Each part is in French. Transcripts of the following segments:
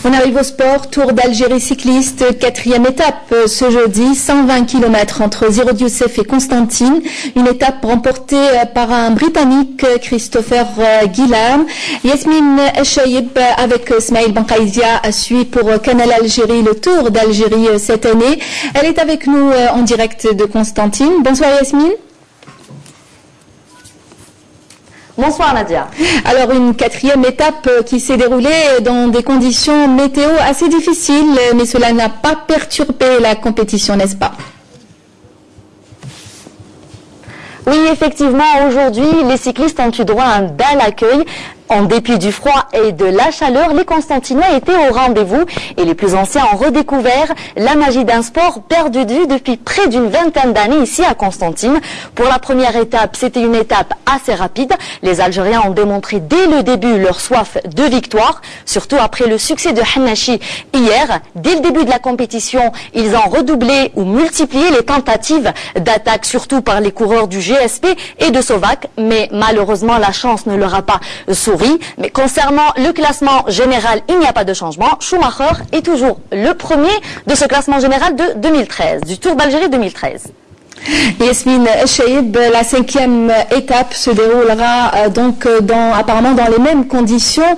On arrive au sport, Tour d'Algérie cycliste, 4e étape ce jeudi, 120 km entre Zirod Youssef et Constantine. Une étape remportée par un Britannique, Christopher Guillam. Yasmine Chaïb avec Smaïl Bankaïzia suit pour Canal Algérie le Tour d'Algérie cette année. Elle est avec nous en direct de Constantine. Bonsoir Yasmine. Bonsoir Nadia. Alors une 4e étape qui s'est déroulée dans des conditions météo assez difficiles, mais cela n'a pas perturbé la compétition, n'est-ce pas? Oui, effectivement, aujourd'hui, les cyclistes ont eu droit à un bel accueil. En dépit du froid et de la chaleur, les Constantinois étaient au rendez-vous et les plus anciens ont redécouvert la magie d'un sport perdu de vue depuis près d'une vingtaine d'années ici à Constantine. Pour la première étape, c'était une étape assez rapide. Les Algériens ont démontré dès le début leur soif de victoire, surtout après le succès de Hannachi hier. Dès le début de la compétition, ils ont redoublé ou multiplié les tentatives d'attaque, surtout par les coureurs du GSP et de Sovac, mais malheureusement la chance ne leur a pas souri. Mais concernant le classement général, il n'y a pas de changement. Schumacher est toujours le premier de ce classement général de 2013, du Tour d'Algérie 2013. Yasmine Chaïb, la 5e étape se déroulera donc apparemment dans les mêmes conditions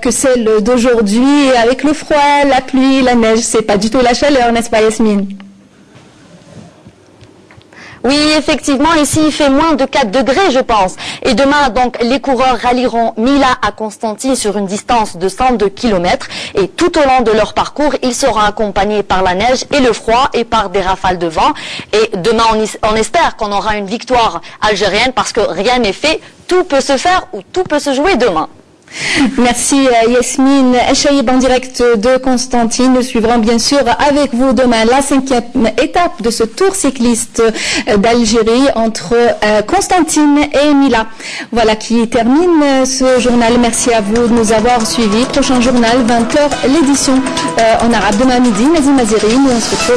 que celle d'aujourd'hui, avec le froid, la pluie, la neige. C'est pas du tout la chaleur, n'est-ce pas Yasmine? Oui, effectivement, ici il fait moins de 4 degrés, je pense. Et demain, donc, les coureurs rallieront Mila à Constantine sur une distance de 102 km. Et tout au long de leur parcours, ils seront accompagnés par la neige et le froid et par des rafales de vent. Et demain, on espère qu'on aura une victoire algérienne parce que rien n'est fait. Tout peut se faire ou tout peut se jouer demain. Merci Yasmine Chaïb en direct de Constantine. Nous suivrons bien sûr avec vous demain la 5e étape de ce tour cycliste d'Algérie entre Constantine et Mila. Voilà qui termine ce journal. Merci à vous de nous avoir suivis. Prochain journal, 20h, l'édition en arabe demain midi. Nazim Azeri, nous on se retrouve.